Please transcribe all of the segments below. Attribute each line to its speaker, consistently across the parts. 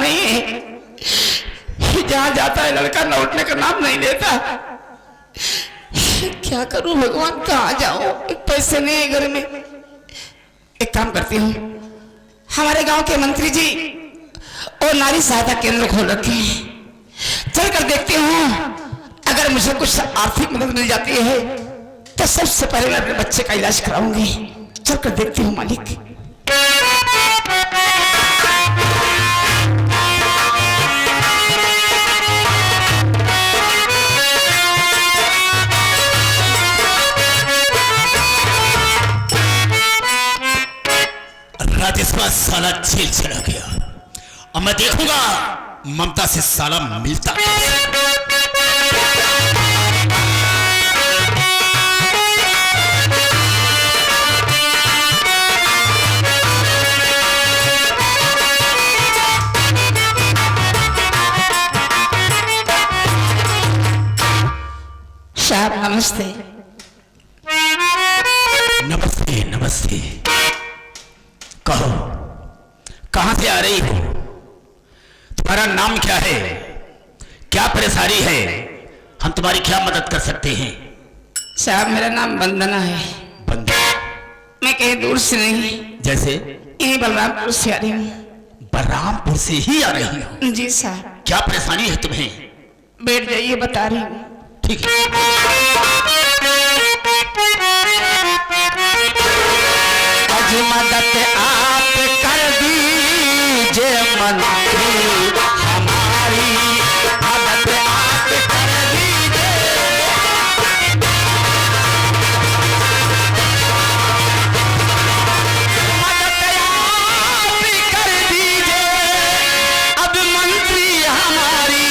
Speaker 1: नहीं है। जहाँ जाता है लड़का लौटने का नाम नहीं लेता। क्या करूं भगवान, कहाँ जाऊं, पैसे नहीं है घर में। एक काम करती हूँ, हमारे गांव के मंत्री जी और नारी सहायता केंद्र खोल रखे हैं, चल कर देखती हूँ। अगर मुझे कुछ आर्थिक मदद मिल जाती है तो सबसे पहले मैं अपने बच्चे का इलाज कराऊंगी। चल कर देखती हूँ मालिक।
Speaker 2: राजेश्वर साला जेल चला गया, अब मैं देखूंगा ममता से साला मिलता
Speaker 1: साहब नमस्ते।
Speaker 2: नमस्ते नमस्ते। कहो कहां से आ रही हो, तुम्हारा नाम क्या है, क्या परेशानी है, हम तुम्हारी क्या मदद कर सकते हैं?
Speaker 1: साहब मेरा नाम वंदना है।
Speaker 2: वंदना?
Speaker 1: मैं कहीं दूर से नहीं,
Speaker 2: जैसे?
Speaker 1: यहीं बलरामपुर से आ रही हूँ।
Speaker 2: बलरामपुर से ही आ रही हो?
Speaker 1: जी साहब।
Speaker 2: क्या परेशानी है तुम्हें?
Speaker 1: बैठ जाइए, बता रही हूँ।
Speaker 2: ठीक है।
Speaker 1: आज मदद आप कर दीजिए मंत्री हमारी, मदद आप कर दीजिए। मदद आप कर दीजिए अब मंत्री हमारी,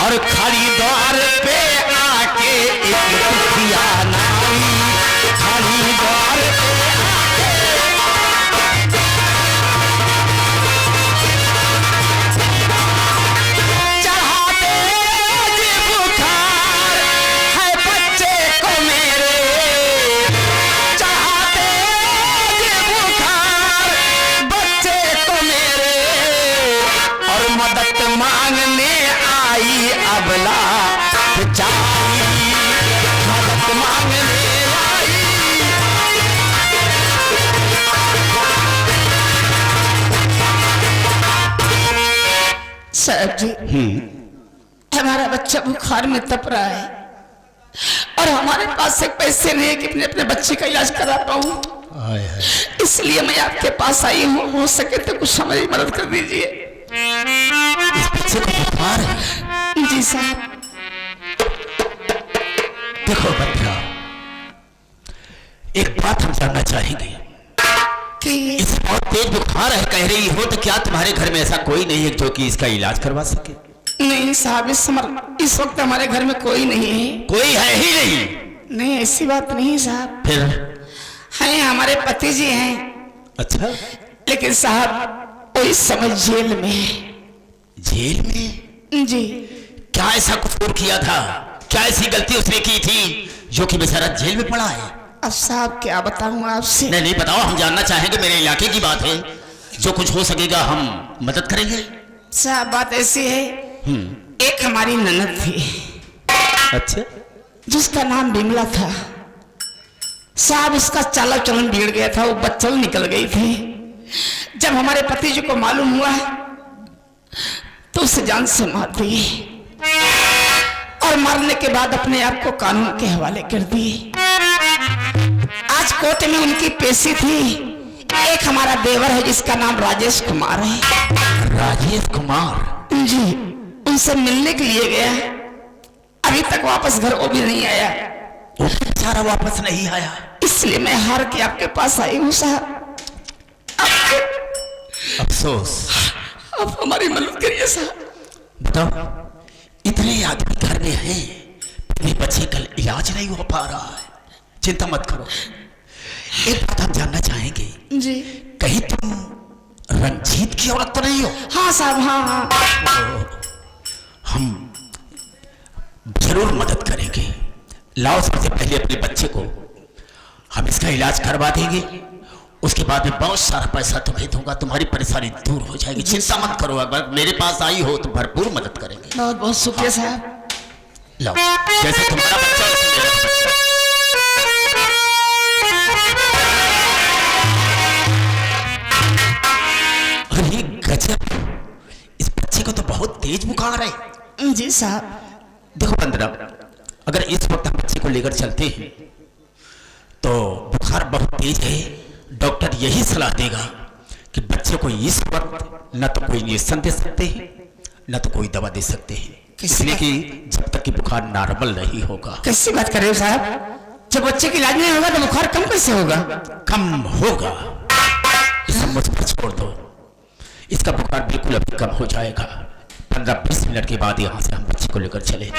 Speaker 1: और खाली द्वार पे आके एक दुखिया नारी, खाली द्वार पे चढ़ाते जी बुखार है बच्चे को मेरे, चढ़ाते जी बुखार बच्चे को मेरे, और मदद मांगने आई अबला बेचारी, मदद मांगने आई। साहब जी, हमारा बच्चा बुखार में तप रहा है और हमारे पास से पैसे नहीं है कि मैं अपने बच्चे का इलाज करा पाऊं, इसलिए मैं आपके पास आई हूँ। हो सके तो कुछ हमारी मदद कर दीजिए।
Speaker 2: इस बच्चे को बुखार है?
Speaker 1: जी साहब।
Speaker 2: देखो बच्चा, एक बात हम जानना चाहेंगे कि इस बहुत तेज बुखार है कह रही हो, तो क्या तुम्हारे घर में ऐसा कोई नहीं है जो कि इसका इलाज करवा सके?
Speaker 1: नहीं साहब, इस वक्त हमारे घर में कोई नहीं है।
Speaker 2: कोई है ही नहीं?
Speaker 1: नहीं, ऐसी बात नहीं साहब।
Speaker 2: फिर?
Speaker 1: हैं, हमारे पति जी हैं।
Speaker 2: अच्छा।
Speaker 1: लेकिन साहब वो इस समय जेल में है।
Speaker 2: जेल में?
Speaker 1: जी।
Speaker 2: क्या ऐसा कसूर किया था, क्या ऐसी गलती उसने की थी जो कि बेचारा जेल में पड़ा है?
Speaker 1: अब साहब क्या बताऊं आपसे।
Speaker 2: नहीं नहीं बताओ, हम जानना चाहेंगे, मेरे इलाके की बात है, जो कुछ हो सकेगा हम मदद करेंगे।
Speaker 1: साहब बात ऐसी है, एक हमारी ननद थी।
Speaker 2: अच्छा।
Speaker 1: जिसका नाम बिमला था। साहब उसका चाल चलन बिगड़ गया था, वो बच्चल निकल गई थी। जब हमारे पति जी को मालूम हुआ तो उसे जान से मार दी, और मारने के बाद अपने आप को कानून के हवाले कर दी। आज कोर्ट में उनकी पेशी थी। एक हमारा देवर है जिसका नाम राजेश कुमार है।
Speaker 2: राजेश कुमार?
Speaker 1: जी। उनसे मिलने के लिए गया, अभी तक वापस घर वो भी नहीं आया।
Speaker 2: वो बेचारा वापस नहीं आया?
Speaker 1: इसलिए मैं हार के आपके पास आई हूँ साहब।
Speaker 2: अफसोस।
Speaker 1: अब हमारी मदद करिए साहब।
Speaker 2: बताओ, इतने आदमी घर में हैं, फिर बच्चे का इलाज नहीं हो पा रहा है। चिंता मत करो। एक बात हम जानना चाहेंगे
Speaker 1: जी।
Speaker 2: कहीं तुम रंजीत की औरत तो नहीं हो?
Speaker 1: हाँ साहब, हाँ हाँ।
Speaker 2: हम जरूर मदद करेंगे। लाओ सबसे पहले अपने बच्चे को, हम इसका इलाज करवा देंगे उसके बाद में बहुत सारा पैसा तुम्हें दूंगा, तुम्हारी परेशानी दूर हो जाएगी। चिंता मत करो, अगर मेरे पास आई हो तो भरपूर मदद करेंगे।
Speaker 1: बहुत बहुत शुक्रिया साहब।
Speaker 2: लो, जैसे तुम्हारा बच्चा वैसे मेरा बच्चा। अरे गजब, इस बच्चे को तो बहुत तेज बुखार है।
Speaker 1: जी साहब।
Speaker 2: देखो बंदरा, अगर इस वक्त हम बच्चे को लेकर चलते हैं तो बुखार बहुत तेज है। डॉक्टर यही सलाह देगा कि बच्चे को इस वक्त न तो कोई इंजेक्शन दे सकते हैं न तो कोई दवा दे सकते हैं, इसलिए कि जब तक कि बुखार नॉर्मल नहीं होगा।
Speaker 1: कैसी बात कर रहे हो साहब? जब बच्चे की इलाज नहीं होगा तो बुखार कम कैसे होगा?
Speaker 2: कम होगा, इसे मुझ पर छोड़ दो, इसका बुखार बिल्कुल अभी कम हो जाएगा। 15-20 मिनट के बाद यहाँ से हम बच्चे को लेकर चले।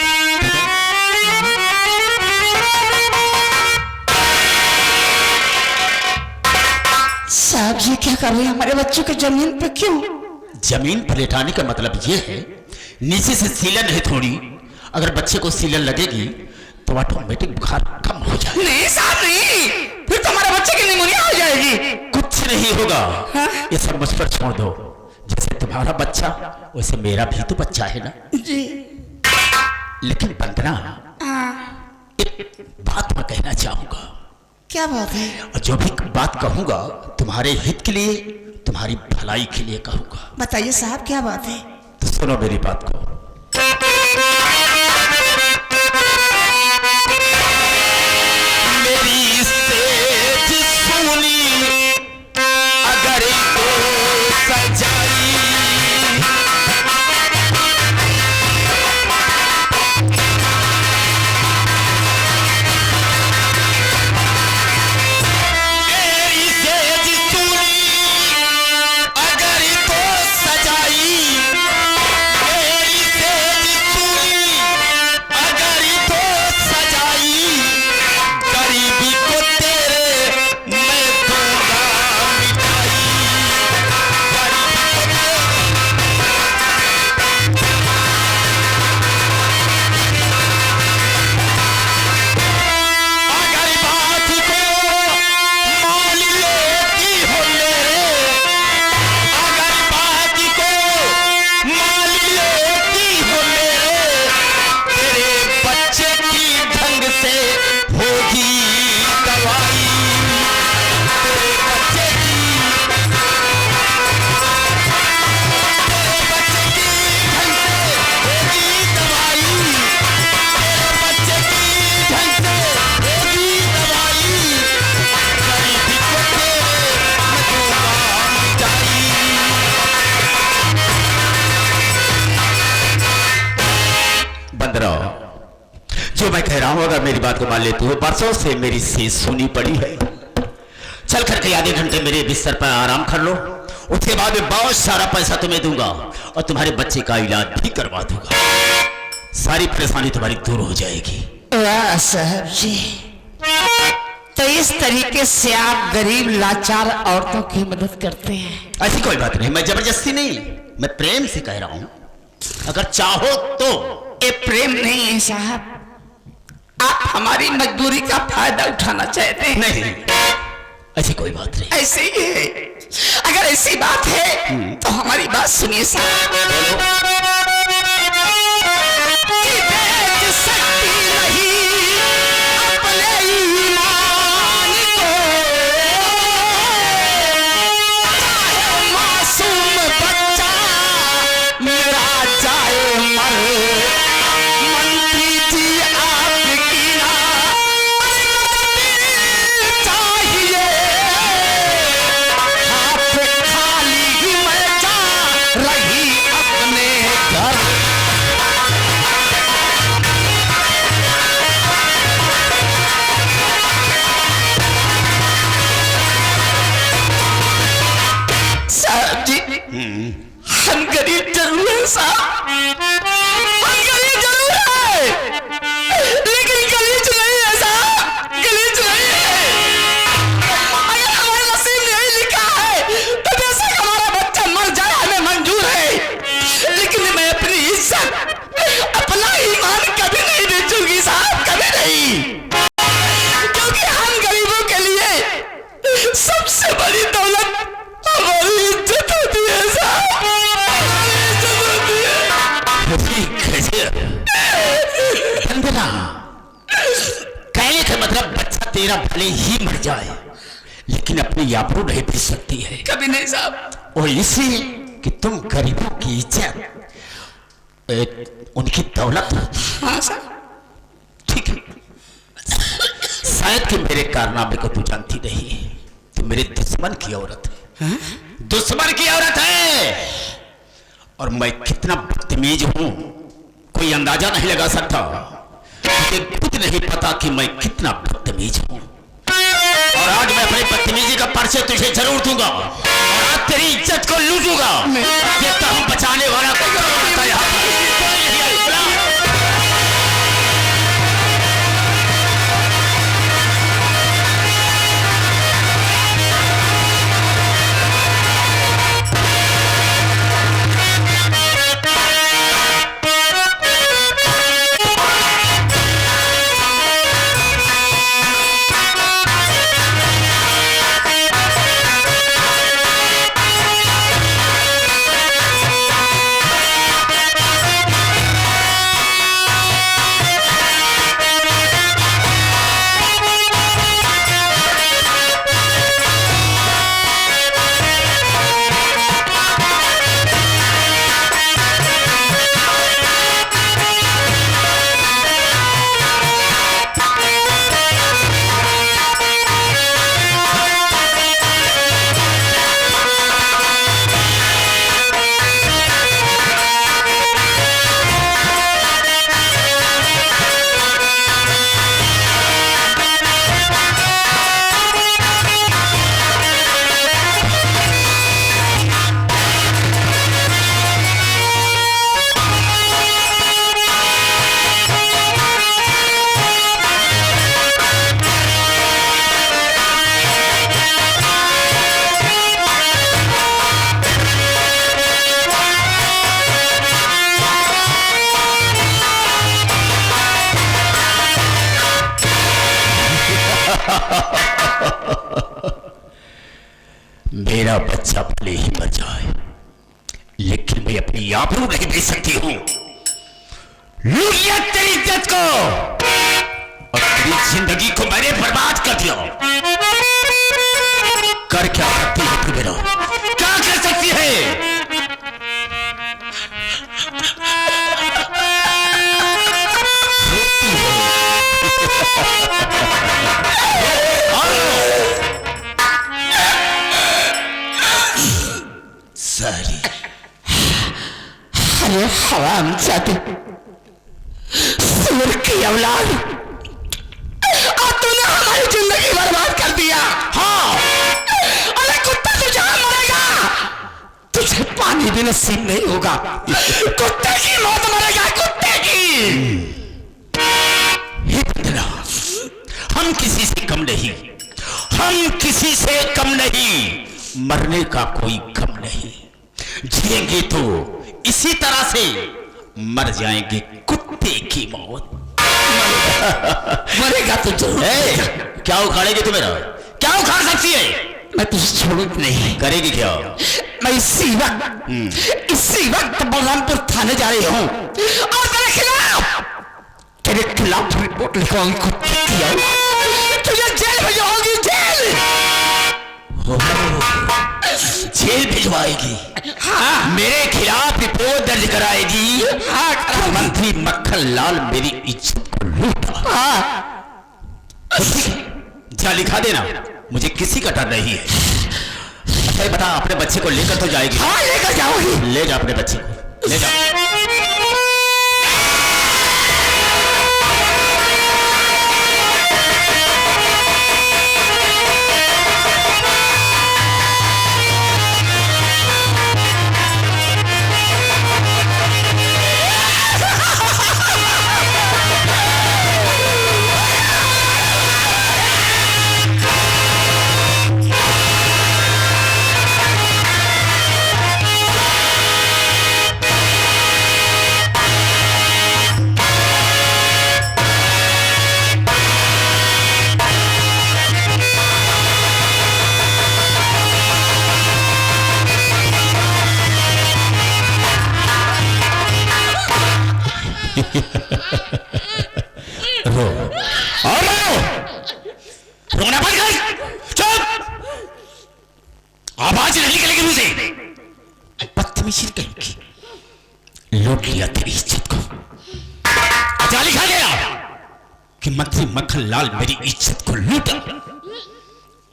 Speaker 1: साहब जी क्या कर रहे हैं हमारे बच्चों के जमीन पे? क्यों
Speaker 2: जमीन पर लेटाने का मतलब ये है, नीचे से सीलन है थोड़ी, अगर बच्चे को सीलन लगेगी तो ऑटोमेटिक बुखार कम हो जाएगा।
Speaker 1: नहीं साहब नहीं, फिर तो हमारे बच्चे की निमोनिया हो जाएगी।
Speaker 2: कुछ नहीं होगा, ये सब मुझ पर छोड़ दो। जैसे तुम्हारा बच्चा वैसे मेरा भी तो बच्चा है ना
Speaker 1: जी।
Speaker 2: लेकिन बंदना, एक बात मैं कहना चाहूंगा।
Speaker 1: क्या बात है?
Speaker 2: और जो भी बात कहूंगा तुम्हारे हित के लिए, तुम्हारी भलाई के लिए कहूंगा।
Speaker 1: बताइए साहब क्या बात है?
Speaker 2: तो सुनो मेरी बात को। मेरी सेज सुनी अगर तो सजाई, जो मैं कह रहा हूं अगर मेरी बात को मान लेते हो, बरसों से मेरी सेज सुनी पड़ी है। चल करके आधे घंटे मेरे बिस्तर पर आराम कर लो, उसके बाद में बहुत सारा पैसा तुम्हें दूंगा और तुम्हारे बच्चे का इलाज भी करवा दूंगा। सारी परेशानी तुम्हारी दूर हो जाएगी।
Speaker 1: वाह साहब जी, तो इस तरीके से आप गरीब लाचार औरतों की मदद करते हैं?
Speaker 2: ऐसी कोई बात नहीं, मैं जबरदस्ती नहीं, मैं प्रेम से कह रहा हूं। अगर चाहो तो।
Speaker 1: ये प्रेम नहीं है साहब, आप हमारी मजबूरी का फायदा उठाना चाहते हैं।
Speaker 2: नहीं, ऐसी कोई बात नहीं।
Speaker 1: ऐसे ही है, अगर ऐसी बात है तो हमारी बात सुनिए साहब। कि बेच सकती नहीं अपने ईमान को, चाहे मासूम बच्चा मेरा जाए मर, मंत्री जी आपकी ना चाहिए, हाथ खाली मैं जा रही अपने
Speaker 2: ना, कहने का मतलब बच्चा तेरा भले ही मर जाए लेकिन अपनी आबरू नहीं बेच सकती है।
Speaker 1: कभी नहीं साहब।
Speaker 2: और इसलिए कि तुम गरीबों की इज्जत, उनकी दौलत।
Speaker 1: हाँ साहब।
Speaker 2: ठीक है, शायद कि मेरे कारनामे को तू जानती नहीं। तू मेरे दुश्मन की औरत है। दुश्मन की औरत है। और मैं कितना बदतमीज हूं कोई अंदाजा नहीं लगा सकता। मुझे खुद नहीं पता कि मैं कितना बदतमीज हूं। और आज मैं अपनी बदतमीजी का परिचय तुझे जरूर दूंगा और आज तेरी इज्जत को लूटूंगा। देखता हूं बचाने वाला कोई आता यहाँ पर। मेरा बच्चा भले ही मर जाए लेकिन मैं अपनी आबरू नहीं बेच सकती हूं। लूट लिया तेरी इज्जत को और तेरी जिंदगी को मैंने बर्बाद कर दिया। कर क्या सकती है तू मेरा? क्या कर सकती है? सारी
Speaker 1: अरे हरामजादे, सूर की औलाद, और तूने हमारी जिंदगी बर्बाद कर दिया।
Speaker 2: हाँ,
Speaker 1: अरे कुत्ता तू जहां मरेगा तुझे पानी भी नसीब नहीं होगा। कुत्ते की मौत मरेगा, कुत्ते की।
Speaker 2: हम किसी से कम नहीं, हम किसी से कम नहीं। मरने का कोई गम नहीं। जिएंगे तो इसी तरह से, मर जाएंगे कुत्ते की मौत।
Speaker 1: मरेगा तो जरूर।
Speaker 2: क्या उखाड़ेगी तू मेरा? क्या उखाड़ सकती है?
Speaker 1: मैं तुझे छोड़ूंगी नहीं।
Speaker 2: करेगी क्या?
Speaker 1: मैं इसी वक्त बलरामपुर थाने जा रही हूँ और तेरे खिलाफ रिपोर्ट लिखवाऊंगी। कुत्ते की औलाद, तुझे जेल भिजवाऊंगी, जेल।
Speaker 2: जेल भिजवाएगी?
Speaker 1: हाँ,
Speaker 2: मेरे खिलाफ रिपोर्ट दर्ज कराएगी?
Speaker 1: हाँ,
Speaker 2: मंत्री मक्खन लाल मेरी इज्जत को लूटा।
Speaker 1: हाँ।
Speaker 2: जा लिखा देना, मुझे किसी का डर नहीं है। अच्छा बता, अपने बच्चे को लेकर तो जाएगी?
Speaker 1: हाँ, लेकर जाओगी।
Speaker 2: ले जा अपने बच्चे को, ले जा। बंद कर, चुप, आवाज नहीं निकलेगी मुझे। बदतमीजी कहेंगी, लूट लिया तेरी इज्जत को। अच्छा लिखा गया कि मंत्री मक्खन लाल मेरी इज्जत को लूटा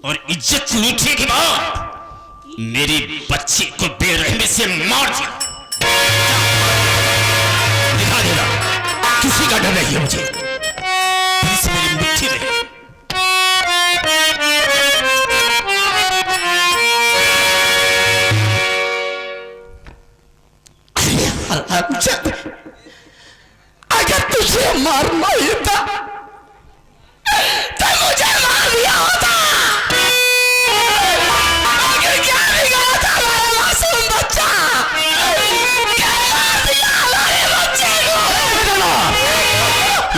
Speaker 2: और इज्जत लूटने के बाद मेरी बच्ची को बेरहमी से मार दिया। दिखा देना, किसी का डर नहीं है मुझे, पुलिस मेरी मुट्ठी में।
Speaker 1: अगर तुझे मारना ही था तो मुझे मार दिया होता। आखिर क्या बिगाड़ा था हमारा मासूम बच्चा? क्या मार दिया हमारे बच्चे को?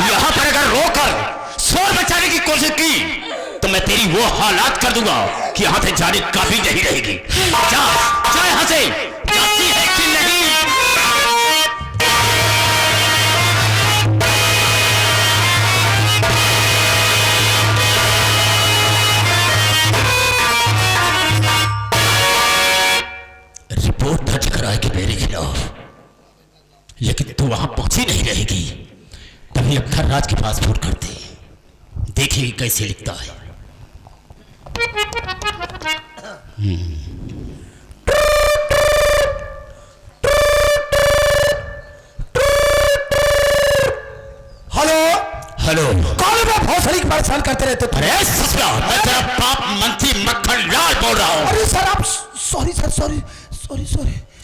Speaker 2: यहां पर अगर रोकर शोर बचाने की कोशिश की तो मैं तेरी वो हालात कर दूंगा कि यहां से जाने काफी नहीं रहेगी। जा जा यहां से, जाती है कि नहीं? रिपोर्ट दर्ज कराएगी मेरे खिलाफ, लेकिन तू वहां पहुंची नहीं रहेगी। तभी अख्तर राज के पास फोन करते, देखिए कैसे लिखता है।
Speaker 3: हेलो
Speaker 2: हेलो,
Speaker 3: कौन है? बहुत सारी परेशान करते रहते हो।
Speaker 2: अरे ससुरा, मैं तेरा बाप मंत्री मक्खन लाल बोल रहा हूँ।
Speaker 3: अरे सर आप सॉरी सर, सॉरी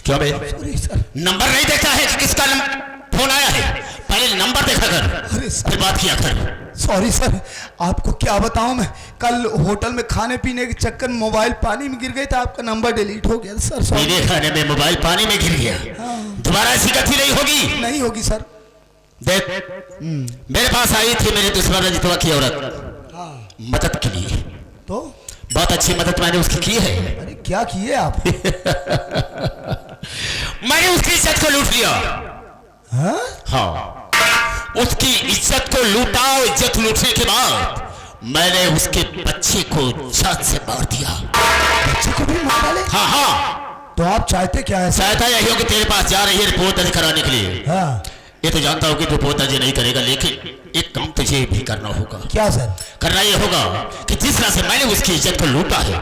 Speaker 2: क्या बे?
Speaker 3: Sorry sir.
Speaker 2: नंबर नहीं देखा है कि किसका फोन आया है? पहले नंबर देखा कर,
Speaker 3: अरे सर,
Speaker 2: फिर बात किया कर।
Speaker 3: सॉरी सर, आपको क्या बताऊं मैं, कल होटल में खाने पीने के चक्कर में मोबाइल पानी में गिर गई था, आपका नंबर डिलीट हो गया सर।
Speaker 2: पीने खाने में मोबाइल पानी में गिर गया, दोबारा ऐसी गलती नहीं होगी।
Speaker 3: नहीं होगी सर।
Speaker 2: देख, मेरे पास आई थी मेरे दुश्मन रजितवा की औरत मदद के लिए,
Speaker 3: तो
Speaker 2: बहुत अच्छी मदद मैंने उसकी की है।
Speaker 3: अरे क्या किए आप?
Speaker 2: मैंने उसकी इज्जत को लूट लिया। हाँ, उसकी इज्जत को लूटा और इज्जत लूटने के बाद मैंने उसके बच्चे को छत से मार दिया।
Speaker 3: बच्चे को भी मार डाले?
Speaker 2: हाँ हाँ।
Speaker 3: तो आप चाहते क्या है?
Speaker 2: चाहता यही हो कि तेरे पास जा रही है रिपोर्ट दर्ज कराने के लिए।
Speaker 3: हाँ।
Speaker 2: ये तो जानता हूँ कि रिपोर्ट दर्ज नहीं करेगा, लेकिन एक काम तुझे भी करना होगा।
Speaker 3: क्या सर?
Speaker 2: करना ये होगा कि जिस तरह से मैंने उसकी इज्जत को लूटा है,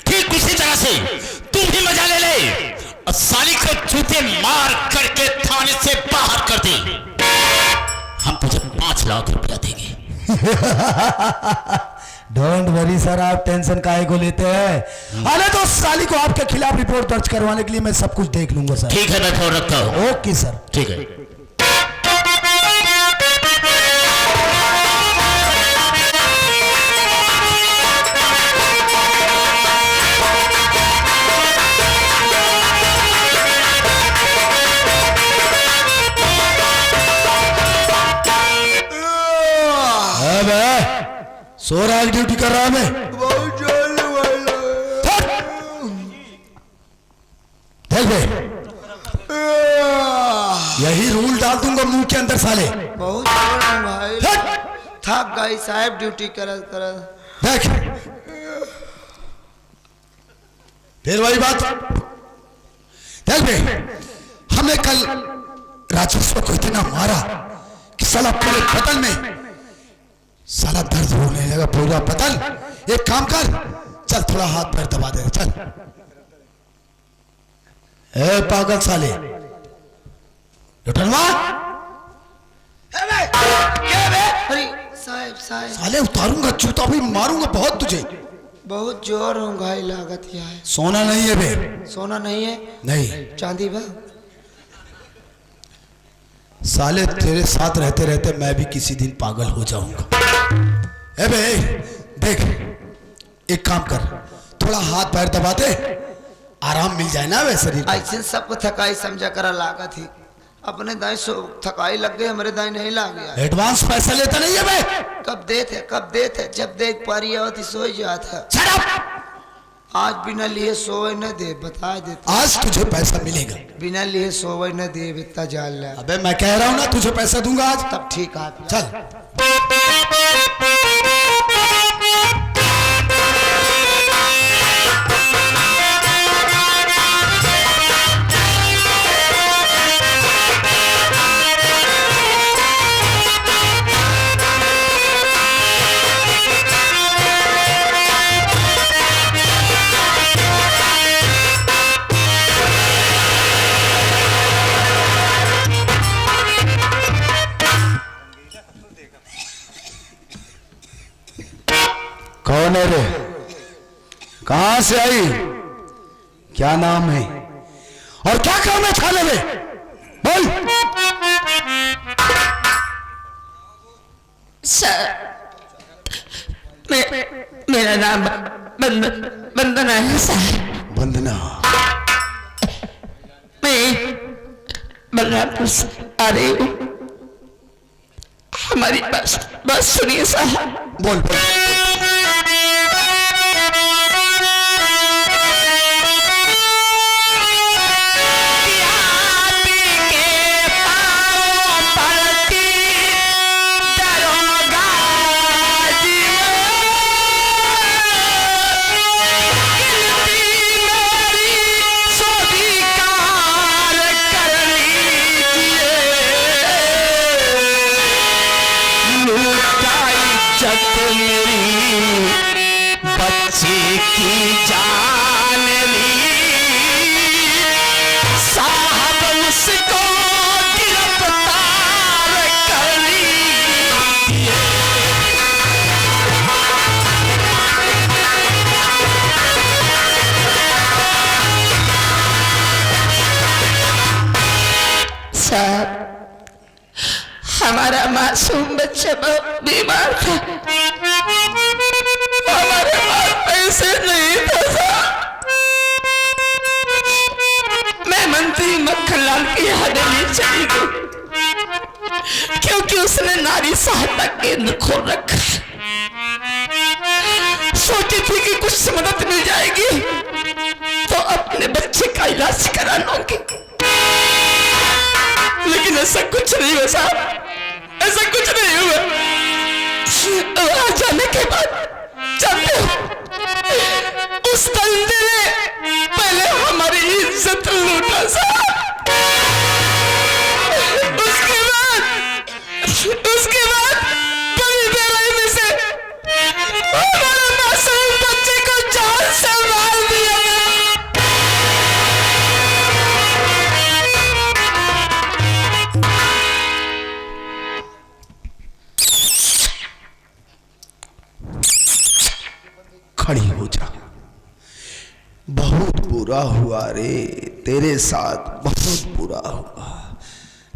Speaker 2: ठीक उसी तरह से तू भी मजा ले ले और साली को जूते मार करके थाने से बाहर कर दे। हम तुझे 5 लाख रुपया देंगे।
Speaker 3: डोंट वरी सर, आप टेंशन काहे को लेते हैं? अरे तो साली को आपके खिलाफ रिपोर्ट दर्ज करवाने के लिए मैं सब कुछ देख लूंगा सर।
Speaker 2: ठीक है, मैं फोन रखता हूँ।
Speaker 3: Okay sir.
Speaker 2: ठीक है।
Speaker 3: सो रहा है, ड्यूटी कर रहा है मैं। देख बे, यही रूल डाल दूंगा मुंह के अंदर साले।
Speaker 4: बहुत भाई, थक गई साहब ड्यूटी करत करत।
Speaker 3: देख, फिर वही बात। देख बे, हमने कल राजस्व को इतना मारा कि साला पूरे बदन में साला दर्द होने लगा, पूरा बदन। एक काम कर, चल थोड़ा हाथ पैर दबा दे, चल। ए पागल साले, लुटनवा।
Speaker 4: अरे साहब
Speaker 3: साले उतारूंगा जूता भी, मारूंगा बहुत तुझे।
Speaker 4: बहुत जोर होंगाई लागत है।
Speaker 3: सोना नहीं है बे।
Speaker 4: सोना नहीं है?
Speaker 3: नहीं।
Speaker 4: चांदी बा?
Speaker 3: साले तेरे साथ रहते रहते मैं भी किसी दिन पागल हो जाऊंगा। ए बे देख, एक काम कर, थोड़ा हाथ पैर दबा दे, आराम मिल जाए ना वे शरीर को।
Speaker 4: ऐसे सबको थकाई समझा करा लागत ही। अपने दाई सो थकाई लग गई, हमारे दाई नहीं लाग गया।
Speaker 3: एडवांस पैसा लेता नहीं है बे।
Speaker 4: कब देते जब देख पारी होती सो जाता।
Speaker 3: Shut up!
Speaker 4: आज बिना लिए सोए न दे, बता देते।
Speaker 3: आज तुझे पैसा मिलेगा।
Speaker 4: बिना लिए सोए न दे, इतना जान ले।
Speaker 3: अबे मैं कह रहा हूं ना, तुझे पैसा दूंगा आज।
Speaker 4: तब ठीक है।
Speaker 3: चल। कौन है रे? कहां से आई? क्या नाम है और क्या काम है थाने में? बोल।
Speaker 1: सर, मेरा नाम वंदना है सर।
Speaker 3: वंदना,
Speaker 1: मैं बलरामपुर से आ रही हूँ। हमारी बस सुनिए साहब।
Speaker 3: बोल बोल।
Speaker 2: बच्चे की जान ली साहब, उसको गिरफ्तार कर लीजिए।
Speaker 1: साहब, हमारा मासूम बच्चा बहुत बीमार था। हमारे पास पैसे नहीं था साहब। मैं मंत्री मक्खनलाल की हवेली चली गई क्योंकि उसने नारी सहायता केंद्र खोल रखा। सोची थी कि कुछ मदद मिल जाएगी तो अपने बच्चे का इलाज करा लूंगी, लेकिन ऐसा कुछ नहीं हुआ साहब, ऐसा कुछ नहीं हुआ। वहां जाने के बाद जानते हो उस बंदे ने पहले हमारी इज्जत लूटा साहब। उसके बाद बड़ी बेरहमी में से हमारे मासूम बच्चे को जान से मार दिया।
Speaker 3: खड़ी हो जा। बहुत बुरा हुआ रे, तेरे साथ बहुत बुरा हुआ।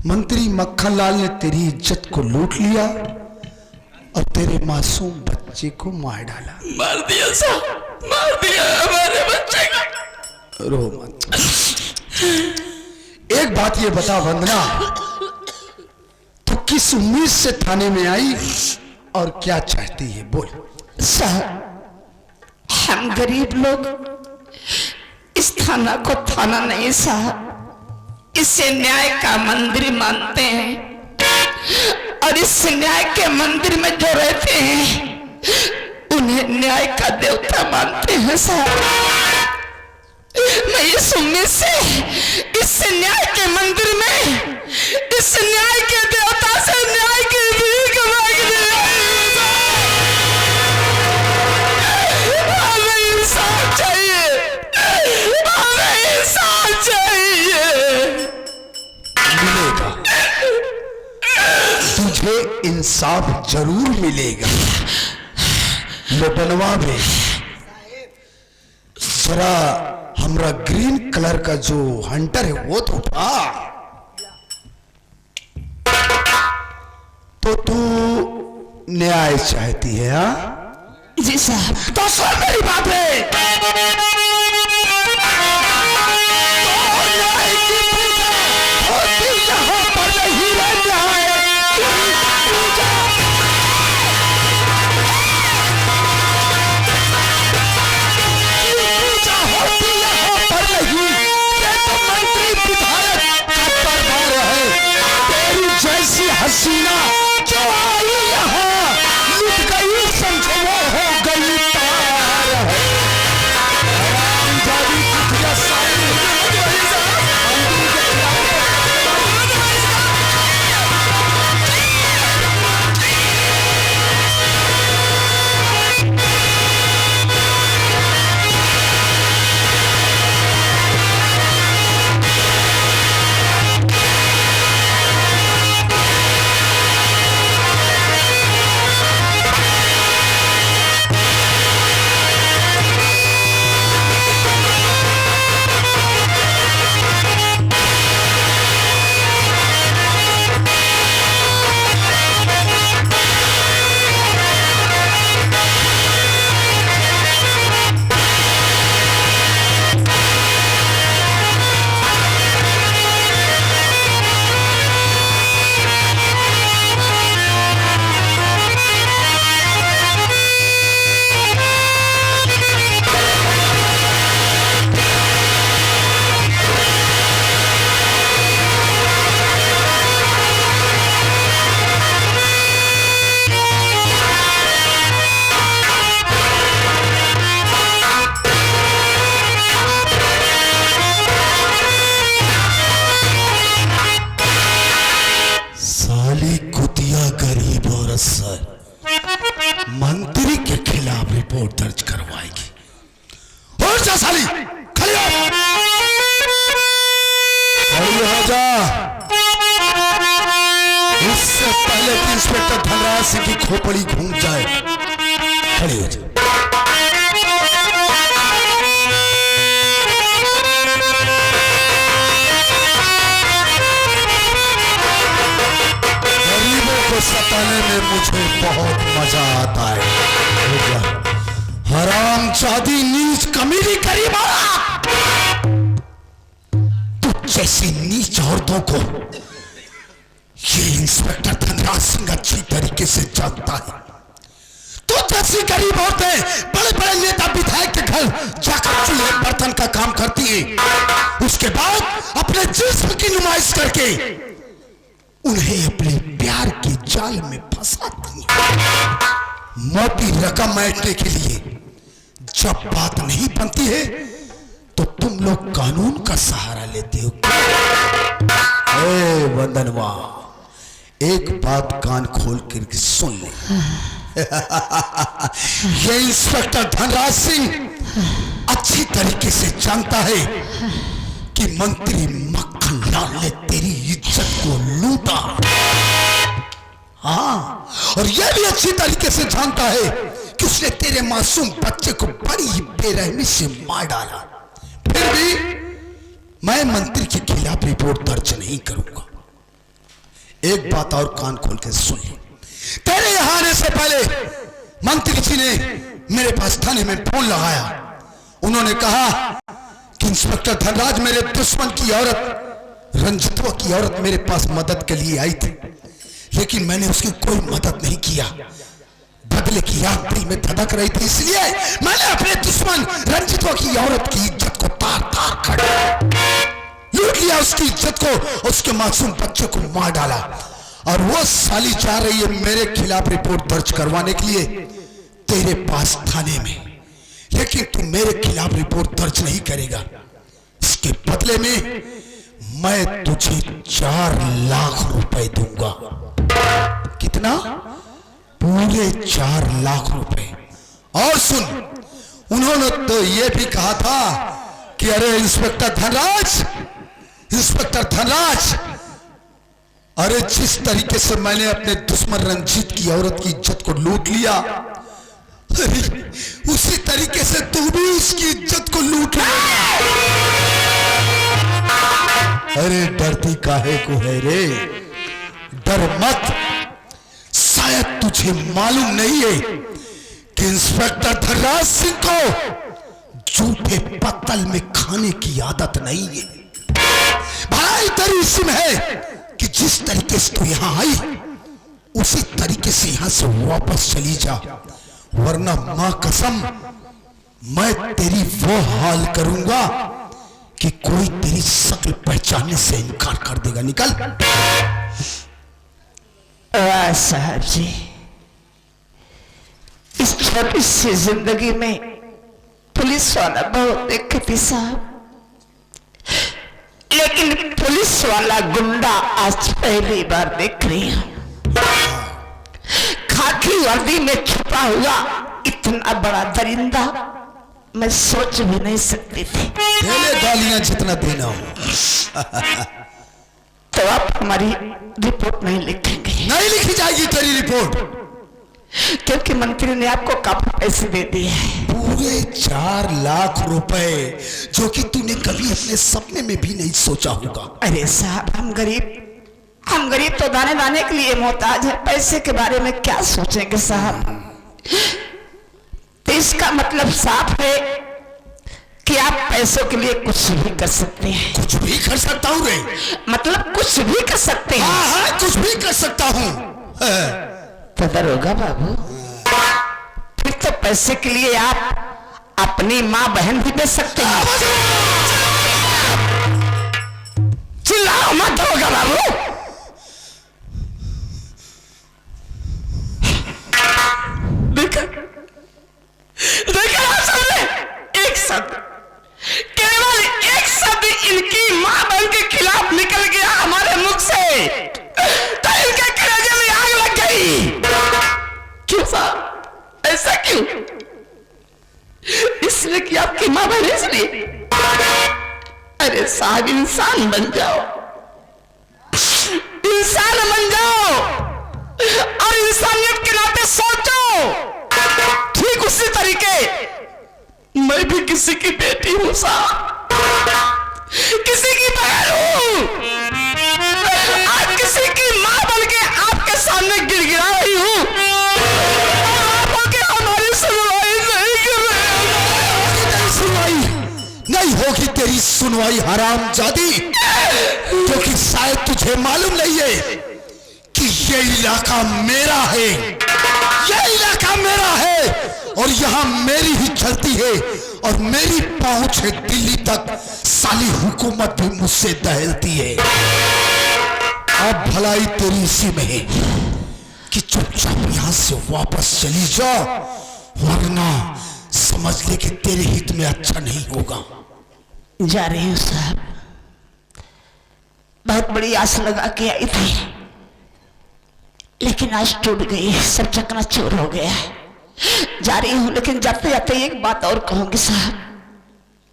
Speaker 3: मंत्री मक्खनलाल ने तेरी इज्जत को लूट लिया और तेरे मासूम बच्चे को मार डाला।
Speaker 1: मार दिया साहब, मार दिया हमारे बच्चे को।
Speaker 3: रो मत। एक बात ये बता वंदना, तो किस उम्मीद से थाने में आई और क्या चाहती है? बोल।
Speaker 1: साहब, हम गरीब लोग इस थाना को थाना नहीं साहब, इसे न्याय का मंदिर मानते हैं और इस न्याय के मंदिर में जो रहते हैं उन्हें न्याय का देवता मानते हैं साहब। मैं इस उम्मीद से इस न्याय के मंदिर में इस न्याय के देवता से न्याय की भीख मांगने आई हूं। हमें इंसाफ चाहिए, हमें इंसाफ चाहिए।
Speaker 3: मिलेगा, तुझे इंसाफ जरूर मिलेगा। लोटनवा में जरा हमरा ग्रीन कलर का जो हंटर है वो तो उठा। तो तू न्याय चाहती है? हाँ
Speaker 1: जी साहब।
Speaker 3: तो सुन मेरी बात है। तो न्याय की पूजा होती यहाँ पर नहीं रहता है। पूजा होती यहाँ पर नहीं। ये तो मंत्री विधायक का दरबार है। तेरी जैसी हसीना जो आई यहाँ लुट गई, समझो वो हो गई पार है। जारी कुछ जैसा साली कुतिया गरीब औरत सर मंत्री के खिलाफ रिपोर्ट दर्ज करवाएगी। और जा साली, खड़ी हो, खड़ी हो जा। इससे पहले कि इंस्पेक्टर धनराज सिंह की खोपड़ी घूम जाए, खड़ी हो जा। सताने में मुझे बहुत मजा आता है। हराम जादी नीच कमीनी करीब आ, तू जैसी नीच औरतों को ये इंस्पेक्टर धनराज सिंह अच्छी तरीके से जानता है। तो जैसी गरीब औरतें बड़े बड़े नेता विधायक के घर जाकर चूल्हे बर्तन का काम करती है, उसके बाद अपने जिस्म की नुमाइश करके उन्हें अपने प्यार के जाल में फंसाती है। मोटी रकम ऐंठने के लिए जब बात नहीं बनती है तो तुम लोग कानून का सहारा लेते हो। ए वंदनवा, एक बात कान खोल कर सुन ले। ये इंस्पेक्टर धनराज सिंह अच्छी तरीके से जानता है कि मंत्री मक्खन लाल ने तेरी इज्जत को लूटा। हाँ, और यह भी अच्छी तरीके से जानता है कि उसने तेरे मासूम बच्चे को बड़ी ही बेरहमी से मार डाला। फिर भी मैं मंत्री के खिलाफ रिपोर्ट दर्ज नहीं करूंगा। एक बात और कान खोल के सुन ले, तेरे यहां आने से पहले मंत्री जी ने मेरे पास थाने में फोन लगाया। उन्होंने कहा कि इंस्पेक्टर धनराज मेरे दुश्मन की औरत रंजितवा की औरत मेरे पास मदद के लिए आई थी, लेकिन मैंने उसकी कोई मदद नहीं किया। बदले की आग दिल में धधक रही थी, इसलिए मैंने अपने दुश्मन रंजितवा की औरत की इज्जत को तार तार कर लूट लिया, उसकी इज्जत को, उसके मासूम बच्चे को मार डाला। और वो साली चाह रही है मेरे खिलाफ रिपोर्ट दर्ज करवाने के लिए तेरे पास थाने में, लेकिन तू मेरे खिलाफ रिपोर्ट दर्ज नहीं करेगा। इसके बदले में मैं तुझे 4 लाख रुपए दूंगा। कितना? पूरे 4 लाख रुपए। और सुन, उन्होंने तो यह भी कहा था कि अरे इंस्पेक्टर धनराज, अरे जिस तरीके से मैंने अपने दुश्मन रंजीत की औरत की इज्जत को लूट लिया, अरे उसी तरीके से तू भी उसकी इज्जत को लूट लेगा। अरे डरती काहे को है रे? डर मत। शायद तुझे मालूम नहीं है कि इंस्पेक्टर धनराज सिंह को झूठे पत्तल में खाने की आदत नहीं है। भाई तेरी सिम है कि जिस तरीके से तू यहां आई उसी तरीके से यहां से वापस चली जा, वरना मां कसम मैं तेरी वो हाल करूंगा कि कोई तेरी शक्ल पहचानने से इनकार कर देगा। निकल।
Speaker 1: साहब जी, इस छोटी सी जिंदगी में पुलिस वाला बहुत देखे थे साहब, लेकिन पुलिस वाला गुंडा आज पहली बार देख रही हूं। खाकी वर्दी में छुपा हुआ इतना बड़ा दरिंदा मैं सोच भी नहीं सकती थी।
Speaker 3: गालियां जितना देना हो।
Speaker 1: तो आप हमारी रिपोर्ट नहीं लिखेंगे?
Speaker 3: नहीं लिखी जाएगी तेरी रिपोर्ट,
Speaker 1: क्योंकि मंत्री ने आपको काफी पैसे दे दिए हैं।
Speaker 3: पूरे 4 लाख रुपए, जो कि तूने कभी अपने सपने में भी नहीं सोचा होगा।
Speaker 1: अरे साहब, हम गरीब तो दाने दाने के लिए मोहताज है, पैसे के बारे में क्या सोचेंगे साहब। तो इसका मतलब साफ है कि आप पैसों के लिए कुछ भी कर सकते हैं।
Speaker 3: कुछ भी कर सकता हूँ रे?
Speaker 1: मतलब कुछ भी कर सकते हैं?
Speaker 3: हाँ, कुछ भी कर सकता हूँ।
Speaker 1: तो दरोगा बाबू, फिर तो पैसे के लिए आप अपनी माँ बहन भी दे सकते हैं। चिल्लाओ मत दरोगा बाबू। देखा आपने एक शब्द, केवल एक शब्द इनकी मां बहन के खिलाफ निकल गया हमारे मुख से, तो इनके क्यों? इसलिए कि आपकी मां बहन इसलिए। अरे साहब, इंसान बन जाओ, इंसान बन जाओ और इंसानियत के नाते सोचो। ठीक उसी तरीके मैं भी किसी की बेटी हूं साहब, किसी की बहन हूं, आज किसी की मां बनके आपके सामने गिड़गिड़ा रही हूं। हमारी सुनवाई नहीं कर रहे।
Speaker 3: सुनवाई नहीं होगी तेरी सुनवाई हरामजादी, क्योंकि शायद तुझे मालूम नहीं है कि ये इलाका मेरा है, ये इलाका मेरा है और यहाँ मेरी ही चलती है और मेरी पहुंच है दिल्ली तक। साली हुकूमत भी मुझसे दहलती है। अब भलाई तेरी इसी में है कि चुपचाप यहां से वापस चली जा, वरना समझ ले कि तेरे हित में अच्छा नहीं होगा।
Speaker 1: जा रही हूं साहब, बहुत बड़ी आस लगा के आई थी, लेकिन आज टूट गई, सब चकनाचूर हो गया। जा रही हूं, लेकिन जाते जाते एक बात और कहूंगी साहब।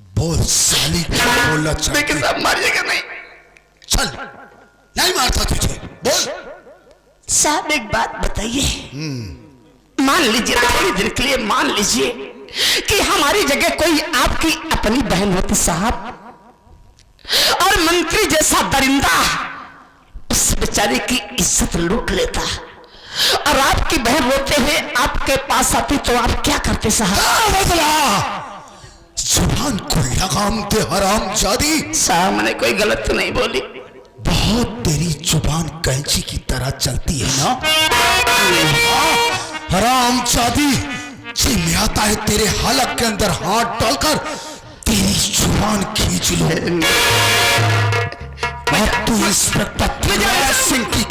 Speaker 3: बोल साली, बोलना चाहती
Speaker 1: साहब मारिएगा नहीं।
Speaker 3: चल, नहीं मारता तुझे, बोल।
Speaker 1: साहब एक बात बताइए, मान लीजिए थोड़ी देर के लिए मान लीजिए कि हमारी जगह कोई आपकी अपनी बहन होती साहब, और मंत्री जैसा दरिंदा उस बेचारे की इज्जत लूट लेता, और आपकी बहन रोते हुए आपके पास आती तो आप क्या करते साहब?
Speaker 3: जुबान को लगाम दे हरामजादी।
Speaker 1: साहब मैंने कोई गलत तो नहीं बोली?
Speaker 3: बहुत तेरी जुबान कैंची की तरह चलती है ना हरामजादी। जी मैं आता है तेरे हलक के अंदर हाथ डालकर तेरी जुबान खींच लो। और तू इंस्पेक्टर सिंह की